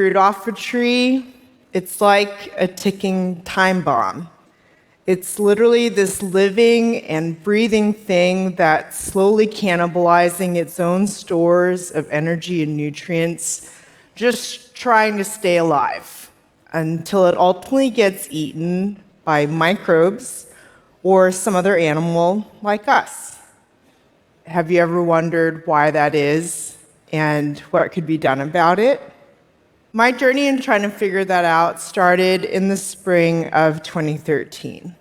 Fruit off a tree, it's like a ticking time bomb. It's literally this living and breathing thing that's slowly cannibalizing its own stores of energy and nutrients, just trying to stay alive until it ultimately gets eaten by microbes or some other animal like us. Have you ever wondered why that is and what could be done about it? My journey in trying to figure that out started in the spring of 2013.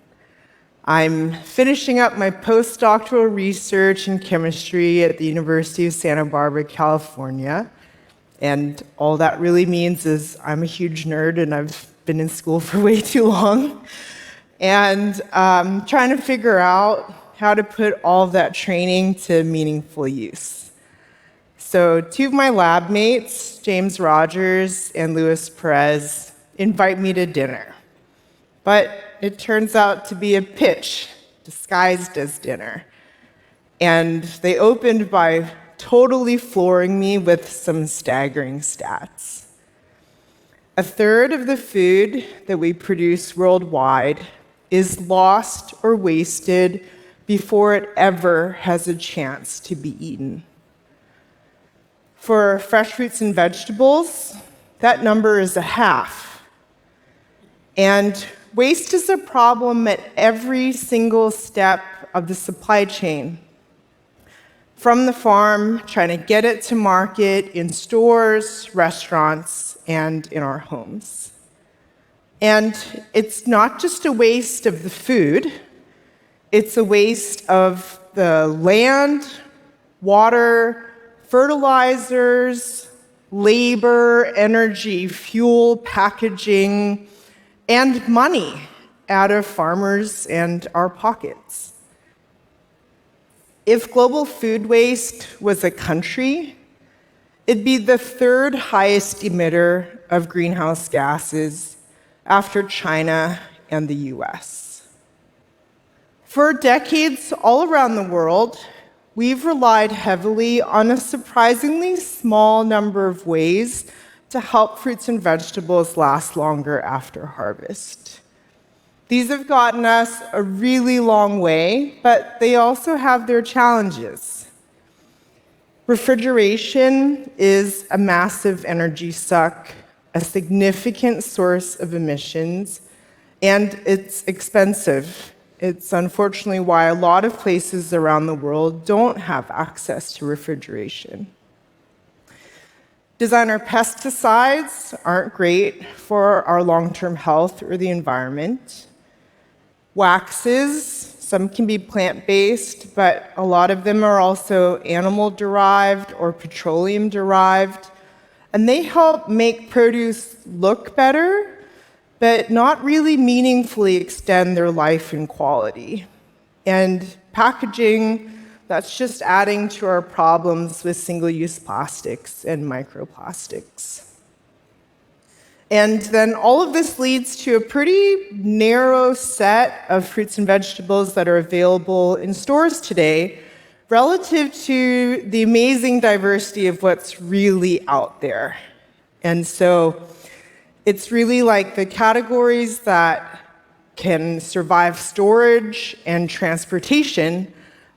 I'm finishing up my postdoctoral research in chemistry at the University of Santa Barbara, California. And all that really means is I'm a huge nerd and I've been in school for way too long. And trying to figure out how to put all of that training to meaningful use. So two of my lab mates, James Rogers and Luis Perez, invite me to dinner. But it turns out to be a pitch disguised as dinner. And they opened by totally flooring me with some staggering stats. A third of the food that we produce worldwide is lost or wasted before it ever has a chance to be eaten. For fresh fruits and vegetables, that number is a half. And waste is a problem at every single step of the supply chain. From the farm, trying to get it to market in stores, restaurants, and in our homes. And it's not just a waste of the food, it's a waste of the land, water, fertilizers, labor, energy, fuel, packaging, and money out of farmers and our pockets. If global food waste was a country, it'd be the third highest emitter of greenhouse gases after China and the US. For decades all around the world, we've relied heavily on a surprisingly small number of ways to help fruits and vegetables last longer after harvest. These have gotten us a really long way, but they also have their challenges. Refrigeration is a massive energy suck, a significant source of emissions, and it's expensive. It's unfortunately why a lot of places around the world don't have access to refrigeration. Designer pesticides aren't great for our long-term health or the environment. Waxes, some can be plant-based, but a lot of them are also animal-derived or petroleum-derived, and they help make produce look better, but not really meaningfully extend their life and quality. And packaging, that's just adding to our problems with single-use plastics and microplastics. And then all of this leads to a pretty narrow set of fruits and vegetables that are available in stores today relative to the amazing diversity of what's really out there. And so it's really like the categories that can survive storage and transportation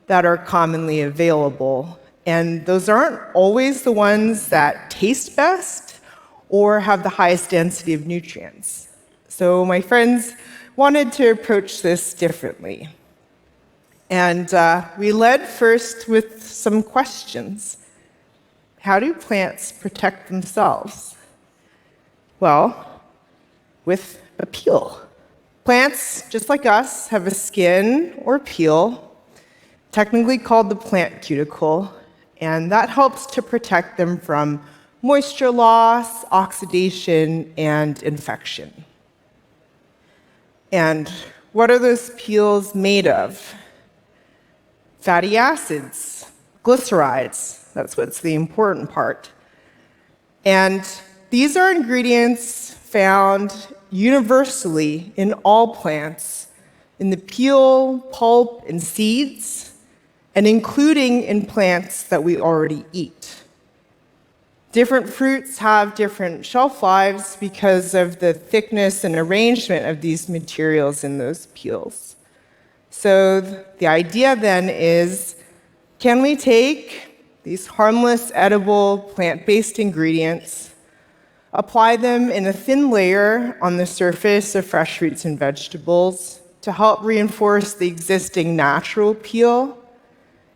that are commonly available. And those aren't always the ones that taste best or have the highest density of nutrients. So my friends wanted to approach this differently. And we led first with some questions. How do plants protect themselves? Well, with a peel. Plants, just like us, have a skin or peel, technically called the plant cuticle, and that helps to protect them from moisture loss, oxidation, and infection. And what are those peels made of? Fatty acids, glycerides, that's what's the important part. And these are ingredients found universally in all plants, in the peel, pulp, and seeds, and including in plants that we already eat. Different fruits have different shelf lives because of the thickness and arrangement of these materials in those peels. So the idea then is, can we take these harmless, edible, plant-based ingredients, apply them in a thin layer on the surface of fresh fruits and vegetables to help reinforce the existing natural peel?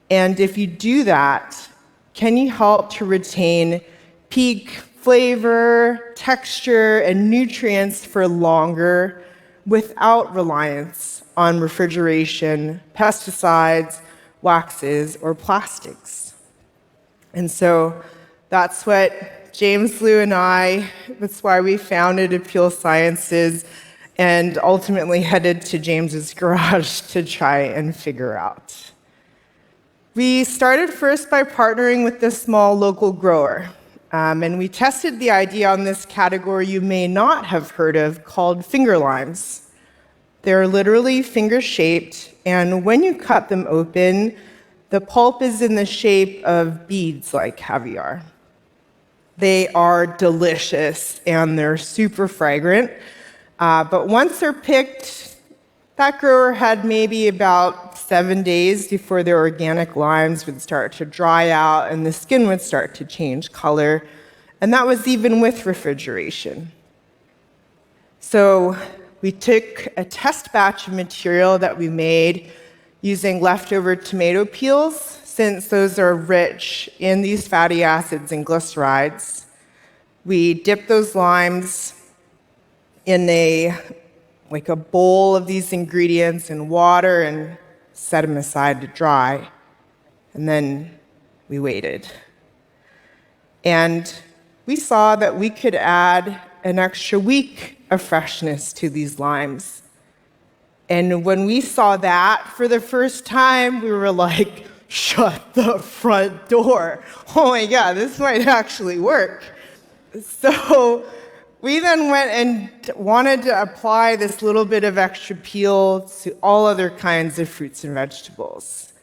And if you do that, can you help to retain peak flavor, texture, and nutrients for longer without reliance on refrigeration, pesticides, waxes, or plastics? And so that's what James, Lou, and that's why we founded Appeal Sciences and ultimately headed to James's garage to try and figure out. We started first by partnering with this small local grower. And we tested the idea on this category you may not have heard of called finger limes. They're literally finger-shaped, and when you cut them open, the pulp is in the shape of beads like caviar. They are delicious, and they're super fragrant. But once they're picked, that grower had maybe about 7 days before their organic limes would start to dry out and the skin would start to change color. And that was even with refrigeration. So we took a test batch of material that we made using leftover tomato peels, since those are rich in these fatty acids and glycerides. We dipped those limes in a bowl of these ingredients in water and set them aside to dry. And then we waited. And we saw that we could add an extra week of freshness to these limes. And when we saw that for the first time, we were like, shut the front door. Oh my God, this might actually work. So we then went and wanted to apply this little bit of extra peel to all other kinds of fruits and vegetables.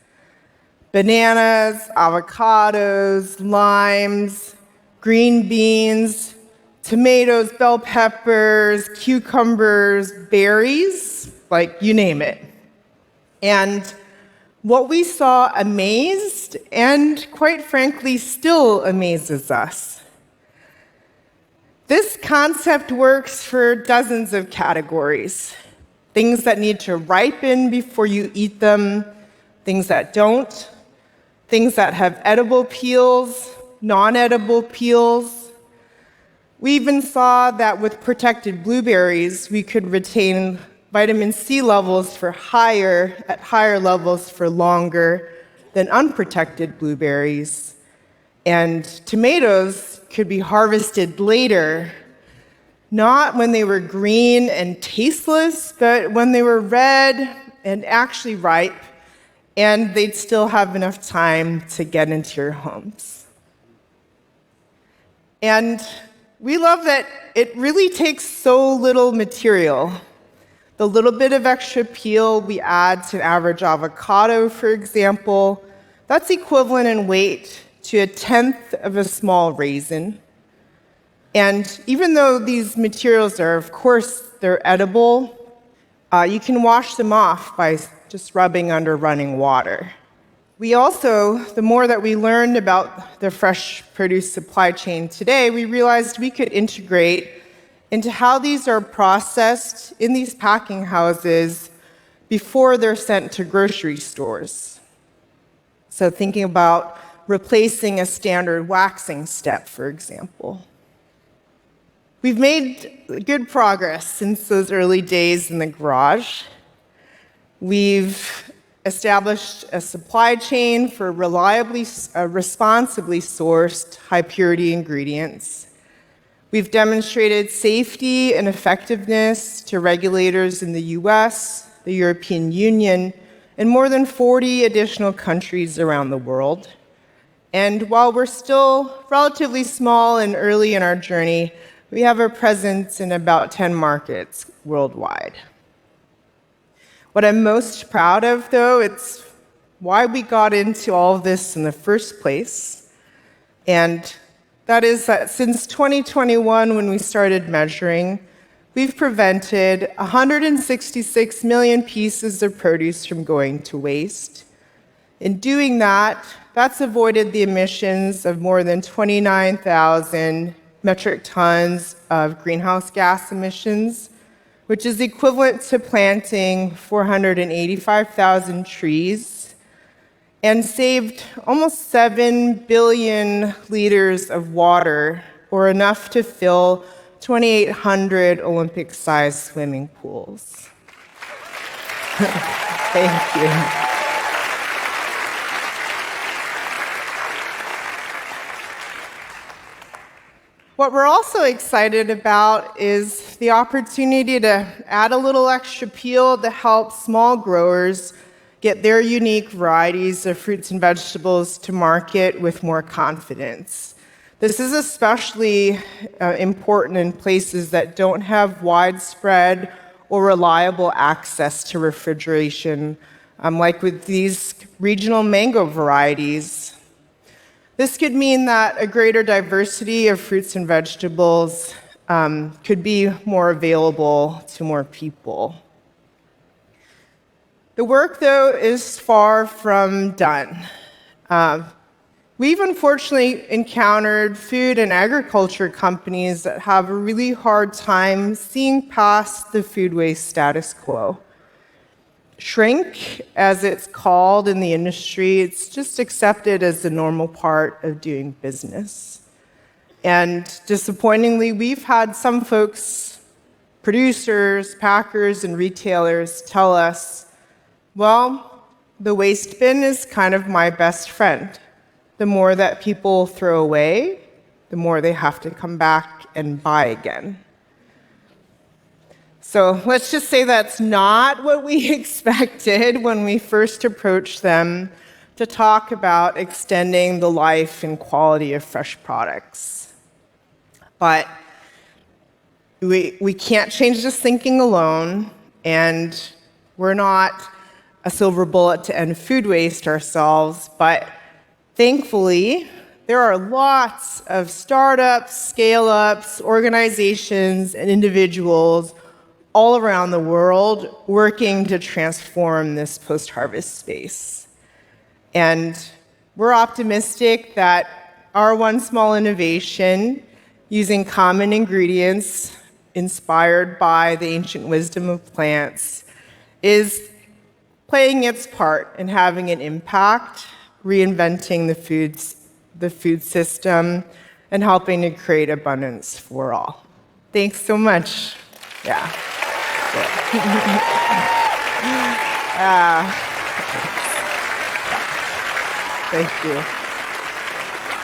Bananas, avocados, limes, green beans, tomatoes, bell peppers, cucumbers, berries, like you name it. And what we saw amazed, and quite frankly still amazes us. This concept works for dozens of categories. Things that need to ripen before you eat them, things that don't, things that have edible peels, non-edible peels. We even saw that with protected blueberries, we could retain vitamin C levels at higher levels for longer than unprotected blueberries. And tomatoes could be harvested later, not when they were green and tasteless, but when they were red and actually ripe, and they'd still have enough time to get into your homes. And we love that it really takes so little material. The little bit of extra peel we add to an average avocado, for example, that's equivalent in weight to 1/10 of a small raisin. And even though these materials are, of course, they're edible, you can wash them off by just rubbing under running water. We also, the more that we learned about the fresh produce supply chain today, we realized we could integrate into how these are processed in these packing houses before they're sent to grocery stores. So thinking about replacing a standard waxing step, for example. We've made good progress since those early days in the garage. We've established a supply chain for responsibly sourced, high-purity ingredients. We've demonstrated safety and effectiveness to regulators in the US, the European Union, and more than 40 additional countries around the world. And while we're still relatively small and early in our journey, we have a presence in about 10 markets worldwide. What I'm most proud of, though, it's why we got into all of this in the first place. And That is that since 2021, when we started measuring, we've prevented 166 million pieces of produce from going to waste. In doing that, that's avoided the emissions of more than 29,000 metric tons of greenhouse gas emissions, which is equivalent to planting 485,000 trees, and saved almost 7 billion liters of water, or enough to fill 2,800 Olympic-sized swimming pools. Thank you. What we're also excited about is the opportunity to add a little extra peel to help small growers get their unique varieties of fruits and vegetables to market with more confidence. This is especially important in places that don't have widespread or reliable access to refrigeration, like with these regional mango varieties. This could mean that a greater diversity of fruits and vegetables could be more available to more people. The work, though, is far from done. We've unfortunately encountered food and agriculture companies that have a really hard time seeing past the food waste status quo. Shrink, as it's called in the industry, it's just accepted as the normal part of doing business. And disappointingly, we've had some folks, producers, packers, and retailers tell us, well, the waste bin is kind of my best friend. The more that people throw away, the more they have to come back and buy again. So let's just say that's not what we expected when we first approached them to talk about extending the life and quality of fresh products. But we can't change this thinking alone, and we're not a silver bullet to end food waste ourselves, but thankfully, there are lots of startups, scale-ups, organizations, and individuals all around the world working to transform this post-harvest space. And we're optimistic that our one small innovation, using common ingredients inspired by the ancient wisdom of plants, is playing its part in having an impact, reinventing the food system, and helping to create abundance for all. Thanks so much. Yeah. Thank you.